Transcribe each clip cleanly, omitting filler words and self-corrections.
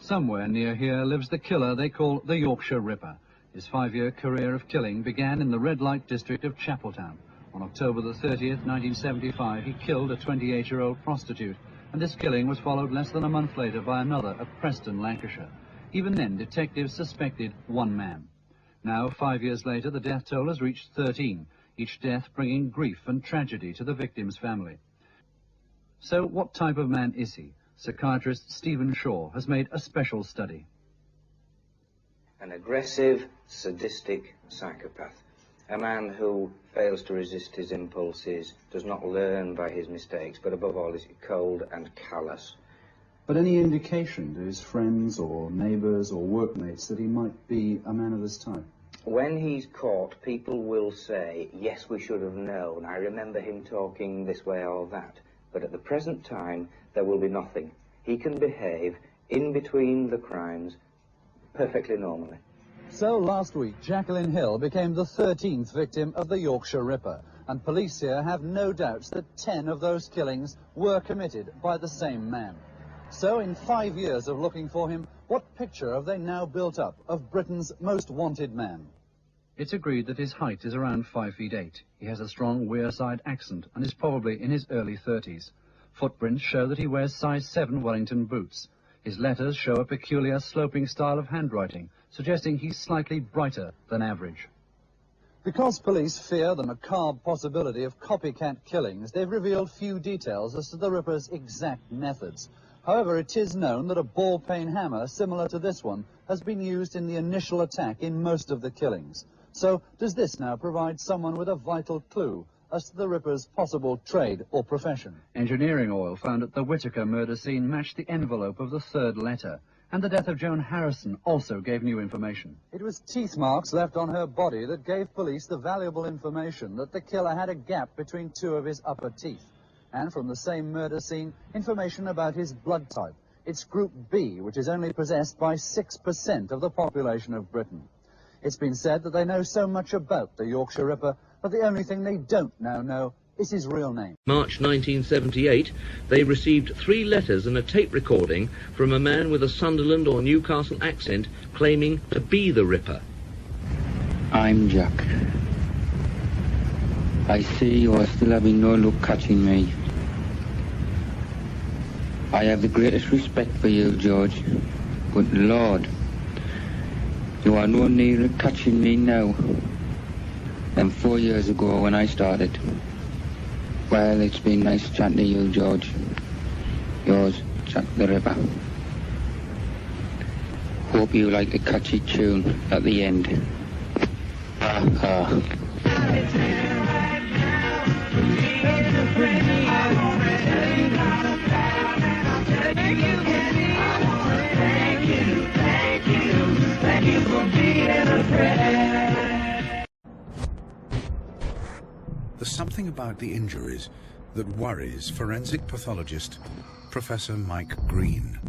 Somewhere near here lives the killer they call the Yorkshire Ripper. His 5-year career of killing began in the red light district of Chapeltown. On October the 30th, 1975, he killed a 28-year-old prostitute, and this killing was followed less than a month later by another at Preston, Lancashire. Even then, detectives suspected one man. Now, 5 years later, the death toll has reached 13, each death bringing grief and tragedy to the victim's family. So what type of man is he? Psychiatrist Stephen Shaw has made a special study. An aggressive, sadistic psychopath. A man who fails to resist his impulses, does not learn by his mistakes, but above all is cold and callous. But any indication to his friends or neighbours or workmates that he might be a man of this type? When he's caught, people will say, yes, we should have known. I remember him talking this way or that. But at the present time, there will be nothing. He can behave in between the crimes perfectly normally. So last week, Jacqueline Hill became the 13th victim of the Yorkshire Ripper, and police here have no doubts that 10 of those killings were committed by the same man. So in 5 years of looking for him, what picture have they now built up of Britain's most wanted man? It's agreed that his height is around 5 feet 8. He has a strong Wearside accent and is probably in his early 30s. Footprints show that he wears size 7 Wellington boots. His letters show a peculiar sloping style of handwriting, suggesting he's slightly brighter than average. Because police fear the macabre possibility of copycat killings, they've revealed few details as to the Ripper's exact methods. However, it is known that a ball-peen hammer similar to this one has been used in the initial attack in most of the killings. So, does this now provide someone with a vital clue as to the Ripper's possible trade or profession? Engineering oil found at the Whittaker murder scene matched the envelope of the third letter, and the death of Joan Harrison also gave new information. It was teeth marks left on her body that gave police the valuable information that the killer had a gap between 2 of his upper teeth. And from the same murder scene, information about his blood type. It's Group B, which is only possessed by 6% of the population of Britain. It's been said that they know so much about the Yorkshire Ripper, but the only thing they don't now know is his real name. March 1978, they received 3 letters and a tape recording from a man with a Sunderland or Newcastle accent claiming to be the Ripper. I'm Jack. I see you are still having no luck catching me. I have the greatest respect for you, George, but Lord, you are no nearer catching me now than 4 years ago when I started. Well, it's been nice chatting to you, George. Yours, Jack the Ripper. Hope you like the catchy tune at the end. Ha ha. There's something about the injuries that worries forensic pathologist Professor Mike Green.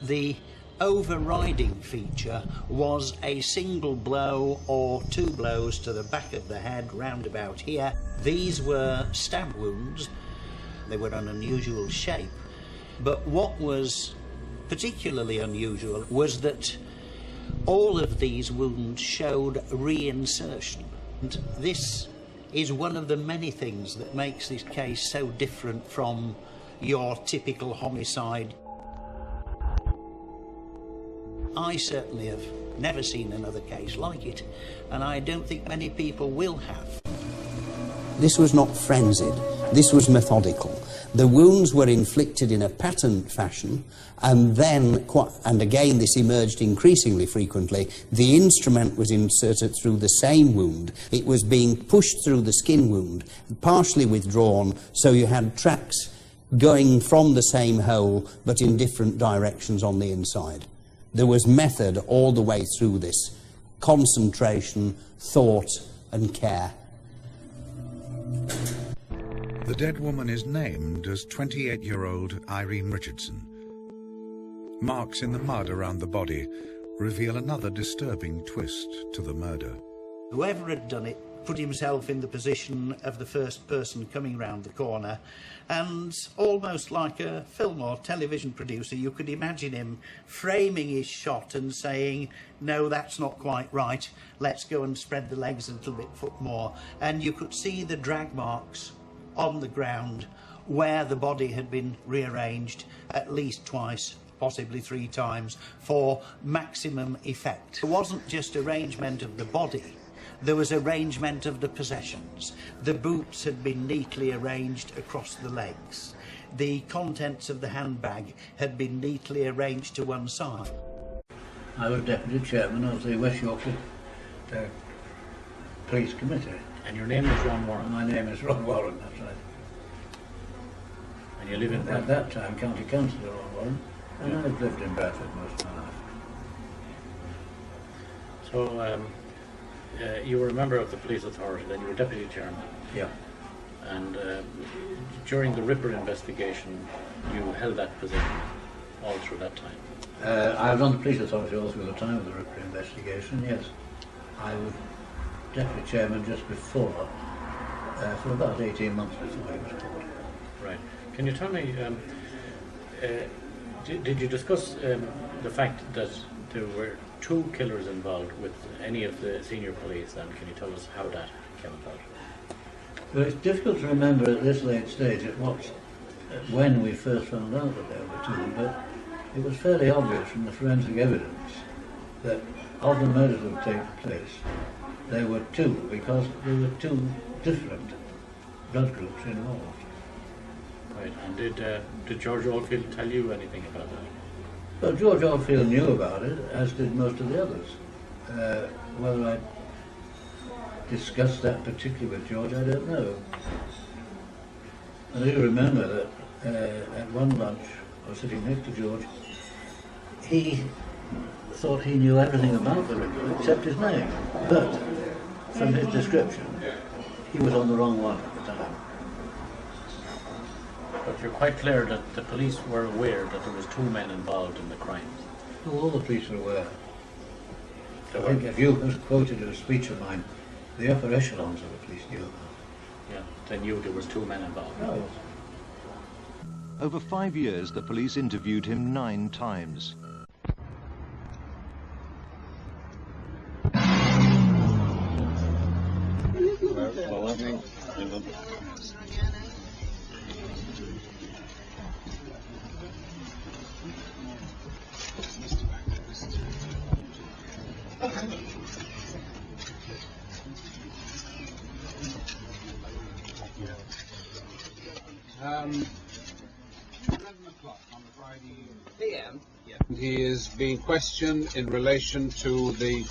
The overriding feature was a single blow or 2 blows to the back of the head round about here. These were stab wounds. They were an unusual shape, but what was particularly unusual was that all of these wounds showed reinsertion. And this is one of the many things that makes this case so different from your typical homicide. I certainly have never seen another case like it, and I don't think many people will have. This was not frenzied, this was methodical. The wounds were inflicted in a patterned fashion, and then, and again this emerged increasingly frequently, the instrument was inserted through the same wound. It was being pushed through the skin wound, partially withdrawn, so you had tracks going from the same hole, but in different directions on the inside. There was method all the way through this, concentration, thought, and care. The dead woman is named as 28-year-old Irene Richardson. Marks in the mud around the body reveal another disturbing twist to the murder. Whoever had done it put himself in the position of the first person coming round the corner, and almost like a film or television producer, you could imagine him framing his shot and saying, no, that's not quite right, let's go and spread the legs a little bit more. And you could see the drag marks on the ground where the body had been rearranged at least twice, possibly 3 times, for maximum effect. It wasn't just arrangement of the body, there was arrangement of the possessions. The boots had been neatly arranged across the legs. The contents of the handbag had been neatly arranged to one side. I was Deputy Chairman of the West Yorkshire Police Committee. And your name is Ron Warren? My name is Ron Warren, that's right. And you live in At that time, County Councillor Ron Warren, and I've lived in Bradford most of my life. So, you were a member of the police authority, then you were Deputy Chairman. Yeah. And during the Ripper investigation, you held that position all through that time? I was on the police authority all through the time of the Ripper investigation, yes. I was Deputy Chairman just before, for about 18 months before he was caught. Right. Can you tell me, did you discuss the fact that there were 2 killers involved with any of the senior police, and can you tell us how that came about? Well, it's difficult to remember at this late stage when we first found out that there were 2, but it was fairly obvious from the forensic evidence that of the murders that had taken place, there were 2, because there were 2 different blood groups involved. Right, and did George Oldfield tell you anything about that? Well, George Oldfield knew about it, as did most of the others. Whether I discussed that particularly with George, I don't know. I do remember that at one lunch, I was sitting next to George, he thought he knew everything about the Ripper except his name. But from his description, he was on the wrong one at the time. But you're quite clear that the police were aware that there was 2 men involved in the crimes. Oh, all the police were aware. I think if you quoted a speech of mine, the upper echelons of the police knew about it. Yeah, they knew there was 2 men involved. Oh. Over 5 years, the police interviewed him 9 times. PM. He is being questioned in relation to the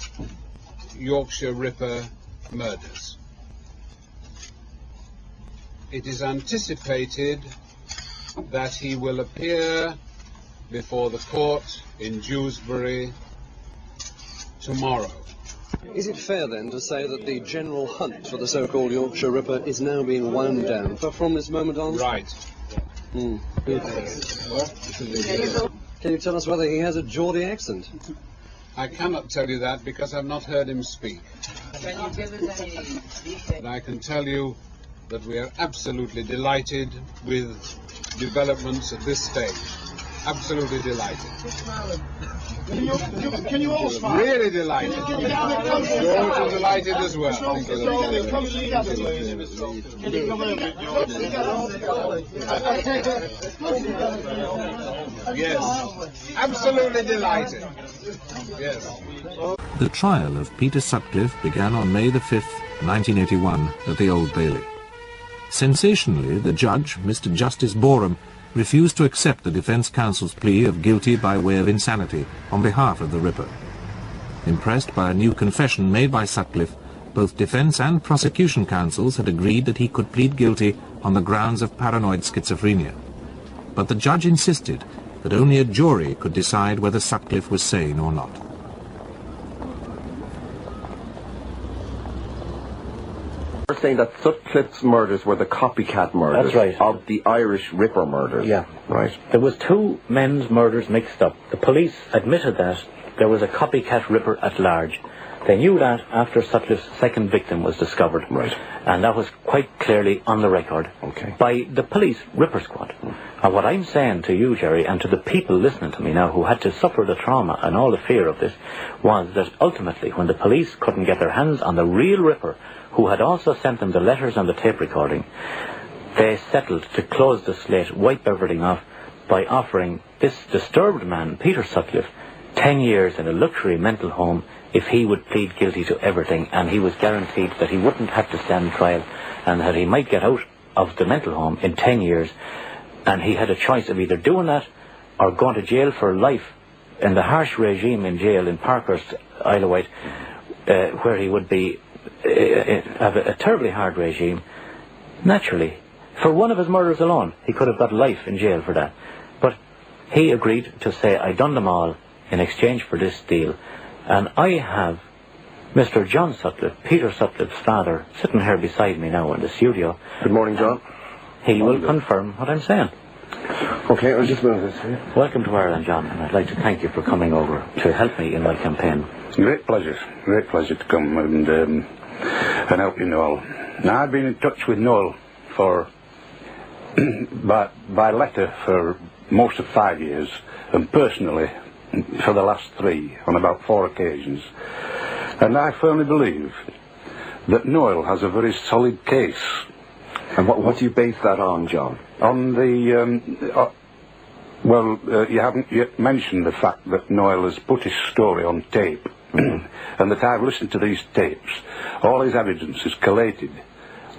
Yorkshire Ripper murders. It is anticipated that he will appear before the court in Dewsbury tomorrow. Is it fair then to say that the general hunt for the so-called Yorkshire Ripper is now being wound down from this moment on? Right. Can you tell us whether he has a Geordie accent? I cannot tell you that because I've not heard him speak. Can you give us any details? But I can tell you that we are absolutely delighted with developments at this stage. Absolutely delighted. Can you all smile? Really delighted. George is delighted as well. Thank you. Can you come over, George? Yes. Absolutely delighted. Yes. The trial of Peter Sutcliffe began on May the 5th, 1981, at the Old Bailey. Sensationally, the judge, Mr. Justice Boreham, refused to accept the defence counsel's plea of guilty by way of insanity on behalf of the Ripper. Impressed by a new confession made by Sutcliffe, both defence and prosecution counsels had agreed that he could plead guilty on the grounds of paranoid schizophrenia. But the judge insisted that only a jury could decide whether Sutcliffe was sane or not. You're saying that Sutcliffe's murders were the copycat murders. That's right. Of the Irish Ripper murders. Yeah. Right. There was 2 men's murders mixed up. The police admitted that, there was a copycat Ripper at large. They knew that after Sutcliffe's second victim was discovered. Right. And that was quite clearly on the record by the police Ripper squad. And what I'm saying to you, Jerry, and to the people listening to me now who had to suffer the trauma and all the fear of this, was that ultimately when the police couldn't get their hands on the real Ripper, who had also sent them the letters and the tape recording, they settled to close the slate, wipe everything off, by offering this disturbed man, Peter Sutcliffe, 10 years in a luxury mental home if he would plead guilty to everything, and he was guaranteed that he wouldn't have to stand trial and that he might get out of the mental home in 10 years, and he had a choice of either doing that or going to jail for life in the harsh regime in jail in Parkhurst, Isle of Wight, where he would be have a terribly hard regime. Naturally, for one of his murders alone, he could have got life in jail for that. But he agreed to say, I done them all in exchange for this deal. And I have Mr. John Sutcliffe, Peter Sutcliffe's father, sitting here beside me now in the studio. Good morning, John. He will confirm what I'm saying. Okay, I'll just move this here. Welcome to Ireland, John, and I'd like to thank you for coming over to help me in my campaign. Great pleasure to come and help you, Noel. Now, I've been in touch with Noel for by letter for most of 5 years, and personally for the last 3 on about 4 occasions. And I firmly believe that Noel has a very solid case. And what do you base that on, John? On the you haven't yet mentioned the fact that Noel has put his story on tape, and that I've listened to these tapes. All his evidence is collated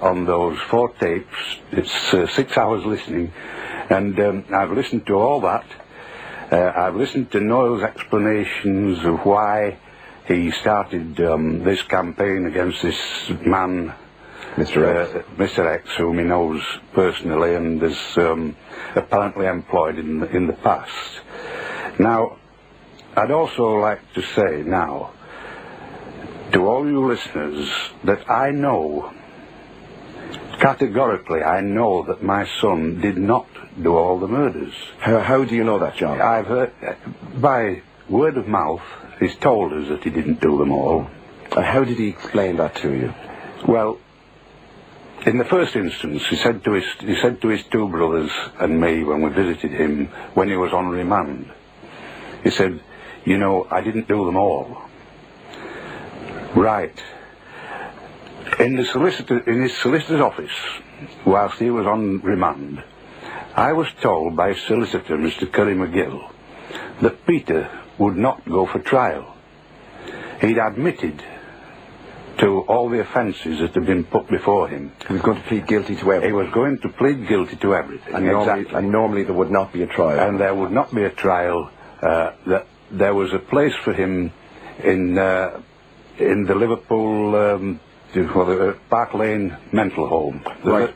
on those 4 tapes. It's 6 hours listening, and I've listened to all that. I've listened to Noel's explanations of why he started this campaign against this man, Mr. X, whom he knows personally and is apparently employed in the past. Now, I'd also like to say now to all you listeners that I know, categorically, I know that my son did not do all the murders. How do you know that, John? I've heard, by word of mouth, he's told us that he didn't do them all. How did he explain that to you? Well, in the first instance, he said to his 2 brothers and me when we visited him when he was on remand, he said, you know, I didn't do them all. Right. In his solicitor's office, whilst he was on remand, I was told by his solicitor, Mr. Curry McGill, that Peter would not go for trial. He'd admitted to all the offences that had been put before him. He was going to plead guilty to everything. He was going to plead guilty to everything. And normally there would not be a trial. And there would not be a trial. That there was a place for him in the Liverpool Park Lane mental home. Right.